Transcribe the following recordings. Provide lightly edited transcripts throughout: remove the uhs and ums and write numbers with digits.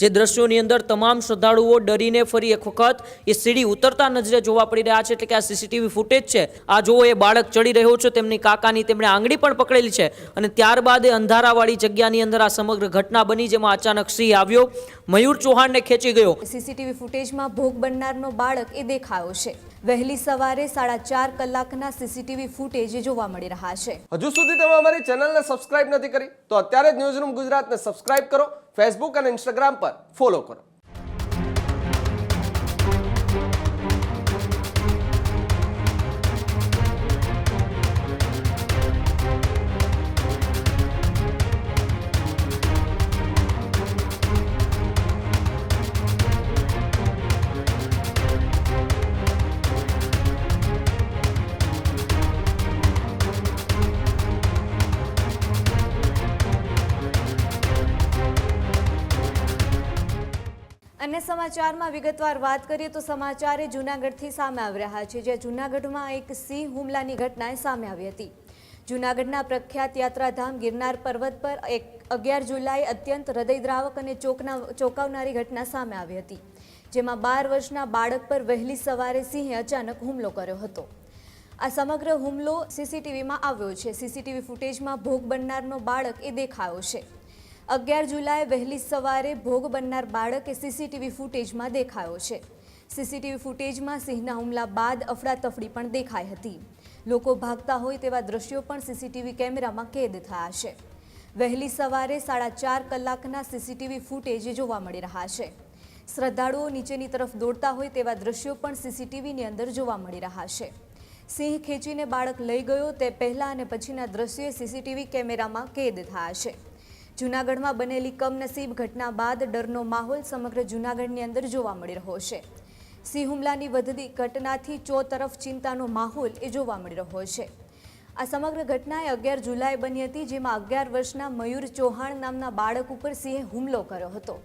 જે દ્રશ્યોની અંદર તમામ શ્રદ્ધાળુઓ ડરીને ફરી એક વખત એ સીડી ઉતરતા નજરે જોવા પડી રહ્યા છે। એટલે કે આ સીસીટીવી ફૂટેજ છે, આ જો એ બાળક ચડી રહ્યો છે, તેમની કાકાની તેમણે આંગળી પણ પકડેલી છે અને ત્યારબાદ એ અંધારાવાળી જગ્યાની અંદર આ સમગ્ર ઘટના બની, જેમાં અચાનક સિંહ આવ્યો, મયુર ચૌહાણને ખેંચી ગયો। સીસીટીવી ફૂટેજમાં ભોગ બનનારનો બાળક એ દેખાયો છે। વહેલી સવારે 4.5 કલાકના સીસીટીવી ફૂટેજ જોવા મળી રહ્યા છે। હજુ સુધી તમે અમારી ચેનલને સબસ્ક્રાઇબ નથી કરી તો અત્યારે જ ન્યૂઝરૂમ ગુજરાતને સબસ્ક્રાઇબ કરો, ફેસબુક અને ઇન્સ્ટાગ્રામ પર ફોલો કરો। अन्य समाचार में विगतवार बात करिए तो समाचार जूनागढ़ थी सामे आवी रह्या छे। जे जूनागढ़ में एक सिंह हुमलानी घटना सामे आवी हती। जूनागढ़ना प्रख्यात यात्राधाम गिरनार पर्वत पर 11 जुलाई अत्यंत हृदयद्रावक અને ચોંકાવનારી ઘટના સામે આવી હતી, જેમાં 12 વર્ષના બાળક પર વહેલી સવારે સિંહે અચાનક હુમલો કર્યો હતો। આ સમગ્ર હુમલો સીસીટીવીમાં આવ્યો છે। સીસીટીવી ફૂટેજમાં ભોગ બનનારનો બાળક એ દેખાયો છે। 11 જુલાઈ વહેલી સવારે ભોગ બનનાર બાળક એ સીસીટીવી ફૂટેજમાં દેખાયો છે। સીસીટીવી ફૂટેજમાં સિંહના હુમલા બાદ અફડાતફડી પણ દેખાઈ હતી। લોકો ભાગતા હોય તેવા દ્રશ્યો પણ સીસીટીવી કેમેરામાં કેદ થયા છે। વહેલી સવારે 4.5 કલાકના સીસીટીવી ફૂટેજ જોવા મળી રહ્યા છે। શ્રદ્ધાળુઓ નીચેની તરફ દોડતા હોય તેવા દ્રશ્યો પણ સીસીટીવીની અંદર જોવા મળી રહ્યા છે। સિંહ ખેંચીને બાળક લઈ ગયો તે પહેલા અને પછીના દ્રશ્યો સીસીટીવી કેમેરામાં કેદ થયા છે। જૂનાગઢમાં બનેલી કમનસીબ ઘટના બાદ ડરનો માહોલ સમગ્ર જૂનાગઢની અંદર જોવા મળી રહ્યો છે। સિંહ હુમલાની વધતી ઘટનાથી ચોતરફ ચિંતાનો માહોલ એ જોવા મળી રહ્યો છે। આ સમગ્ર ઘટના 11 જુલાઈ બની હતી, જેમાં 11 વર્ષના મયુર ચૌહાણ નામના બાળક ઉપર સિંહે હુમલો કર્યો હતો।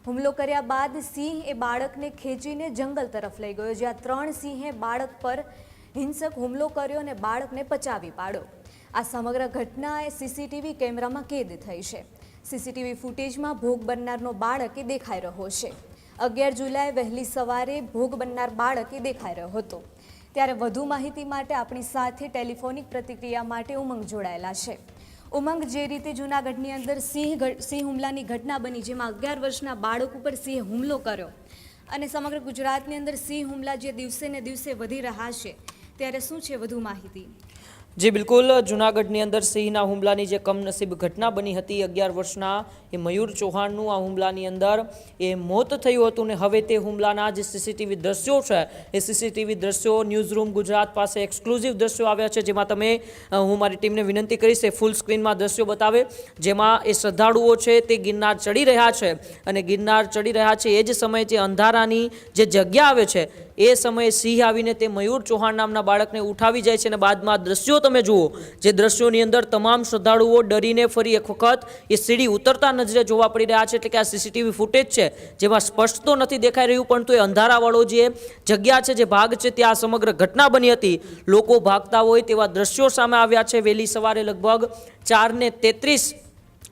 હુમલો કર્યા બાદ સિંહ એ બાળકને ખેંચીને જંગલ તરફ લઈ ગયો, જ્યાં 3 સિંહે બાળક પર હિંસક હુમલો કર્યો અને બાળકને પચાવી પાડ્યો। આ સમગ્ર ઘટના એ સીસીટીવી કેમેરામાં કેદ થઈ છે। સીસીટીવી ફૂટેજમાં ભોગ બનનારનો બાળક એ દેખાઈ રહ્યો છે। 11 જુલાઈ વહેલી સવારે ભોગ બનનાર બાળક એ દેખાઈ રહ્યો હતો। ત્યારે વધુ માહિતી માટે આપણી સાથે ટેલિફોનિક પ્રતિક્રિયા માટે ઉમંગ જોડાયેલા છે। ઉમંગ, જે રીતે જૂનાગઢની અંદર સિંહ હુમલાની ઘટના બની, જેમાં 11 વર્ષના બાળક ઉપર સિંહે હુમલો કર્યો અને સમગ્ર ગુજરાતની અંદર સિંહ હુમલા જે દિવસે ને દિવસે વધી રહ્યા છે, ત્યારે શું છે વધુ માહિતી? જી બિલકુલ, જૂનાગઢની અંદર સિંહના હુમલાની જે કમનસીબ ઘટના બની હતી, 11 વર્ષના એ મયુર ચૌહાણનું આ હુમલાની અંદર એ મોત થયું હતું ને હવે તે હુમલાના જે સીસીટીવી દ્રશ્યો છે એ સીસીટીવી દ્રશ્યો ન્યૂઝરૂમ ગુજરાત પાસે એક્સક્લુઝિવ દ્રશ્યો આવ્યા છે, જેમાં તમે હું મારી ટીમને વિનંતી કરીશ એ ફૂલ સ્ક્રીનમાં દ્રશ્યો બતાવે, જેમાં એ શ્રદ્ધાળુઓ છે તે ગિરનાર ચડી રહ્યા છે અને ગિરનાર ચડી રહ્યા છે એ જ સમયે જે અંધારાની જે જગ્યા આવે છે એ સમયે સિંહ આવીને તે મયુર ચૌહાણ નામના બાળકને ઉઠાવી જાય છે અને બાદમાં દ્રશ્યો તમે જુઓ, જે દ્રશ્યોની અંદર તમામ શ્રદ્ધાળુઓ ડરીને ફરી એક વખત એ સીડી ઉતરતા નજરે જોવા પડી રહ્યા છે। એટલે કે આ સીસીટીવી ફૂટેજ છે, જેમાં સ્પષ્ટ તો નથી દેખાઈ રહ્યું, પરંતુ એ અંધારાવાળો જે જગ્યા છે, જે ભાગ છે, ત્યાં સમગ્ર ઘટના બની હતી। લોકો ભાગતા હોય તેવા દ્રશ્યો સામે આવ્યા છે। વહેલી સવારે લગભગ 4:33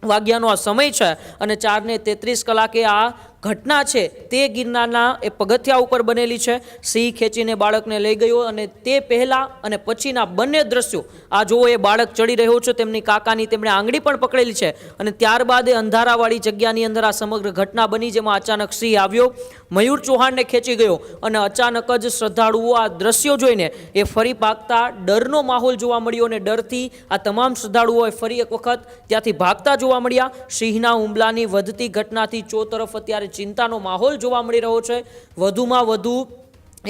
વાગ્યાનો આ સમય છે અને 4:33 કલાકે આ ઘટના છે તે ગિરનારના એ પગથિયા ઉપર બનેલી છે। સિંહ ખેંચીને બાળકને લઈ ગયો અને તે પહેલા અને પછીના બંને દ્રશ્યો, આ જો એ બાળક ચડી રહ્યો છે, તેમની કાકાની તેમણે આંગળી પણ પકડેલી છે અને ત્યારબાદ એ અંધારાવાળી જગ્યાની અંદર આ સમગ્ર ઘટના બની, જેમાં અચાનક સિંહ આવ્યો, મયુર ચૌહાણને ખેંચી ગયો અને અચાનક જ શ્રદ્ધાળુઓ આ દ્રશ્યો જોઈને એ ફરી ભાગતા ડરનો માહોલ જોવા મળ્યો અને ડરથી આ તમામ શ્રદ્ધાળુઓ ફરી એક વખત ત્યાંથી ભાગતા જોવા મળ્યા। સિંહના હુમલાની વધતી ઘટનાથી ચોતરફ અત્યારે ચિંતાનો માહોલ જોવા મળી રહ્યો છે। વધુમાં વધુ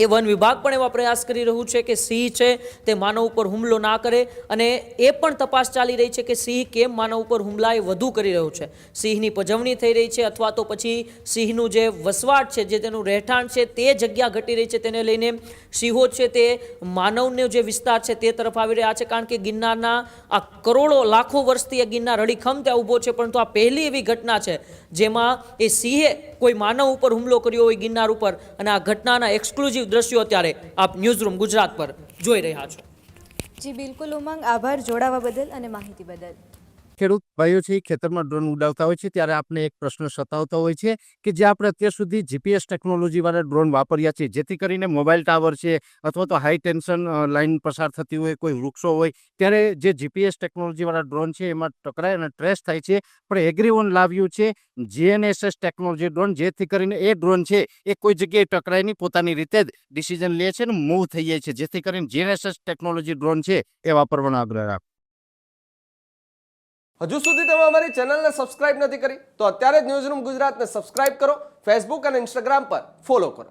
એ વન વિભાગ પણ એવા પ્રયાસ કરી રહ્યું છે કે સિંહ છે તે માનવ ઉપર હુમલો ના કરે અને એ પણ તપાસ ચાલી રહી છે કે સિંહ કેમ માનવ ઉપર હુમલા વધુ કરી રહ્યું છે। સિંહની પજવણી થઈ રહી છે અથવા તો પછી સિંહનું જે વસવાટ છે, જે તેનું રહેઠાણ છે, તે જગ્યા ઘટી રહી છે, તેને લઈને સિંહો છે તે માનવનો જે વિસ્તાર છે તે તરફ આવી રહ્યા છે। કારણ કે ગિરનારના આ કરોડો લાખો વર્ષથી આ ગિરનાર અડીખમ ત્યાં ઊભો છે, પરંતુ આ પહેલી એવી ઘટના છે જેમાં એ સિંહે કોઈ માનવ ઉપર હુમલો કર્યો હોય ગિરનાર ઉપર, અને આ ઘટનાના એક્સક્લુઝિવ દ્રશ્યો અત્યારે આપ ન્યૂઝરૂમ ગુજરાત પર જોઈ રહ્યા છો। જી બિલકુલ ઉમંગ, આભાર જોડાવા બદલ અને માહિતી બદલ। ખેડૂત ભાઈઓ છે એ ખેતરમાં ડ્રોન ઉડાવતા હોય છે ત્યારે આપણે એક પ્રશ્ન સતાવતો હોય છે કે જે આપણે અત્યાર સુધી જીપીએસ ટેકનોલોજીવાળા ડ્રોન વાપર્યા છે, જેથી કરીને મોબાઈલ ટાવર છે અથવા તો હાઈ ટેન્શન લાઇન પસાર થતી હોય, કોઈ વૃક્ષો હોય, ત્યારે જે જીપીએસ ટેકનોલોજીવાળા ડ્રોન છે એમાં ટકરાય અને ટ્રેસ થાય છે. પણ એગ્રીવન લાવ્યું છે જીએનએસએસ ટેકનોલોજી ડ્રોન, જેથી કરીને એ ડ્રોન છે એ કોઈ જગ્યાએ ટકરાય નહીં, પોતાની રીતે જ ડિસિઝન લે છે ને મૂવ થઈ જાય છે, જેથી કરીને જીએનએસએસ ટેકનોલોજી ડ્રોન છે એ વાપરવાનો આગ્રહ રાખો. હજુ સુધી તમે અમારી ચેનલને સબસ્ક્રાઇબ નથી કરી તો અત્યારે જ ન્યૂઝરૂમ ગુજરાતને સબસ્ક્રાઇબ કરો, ફેસબુક અને ઇન્સ્ટાગ્રામ પર ફોલો કરો.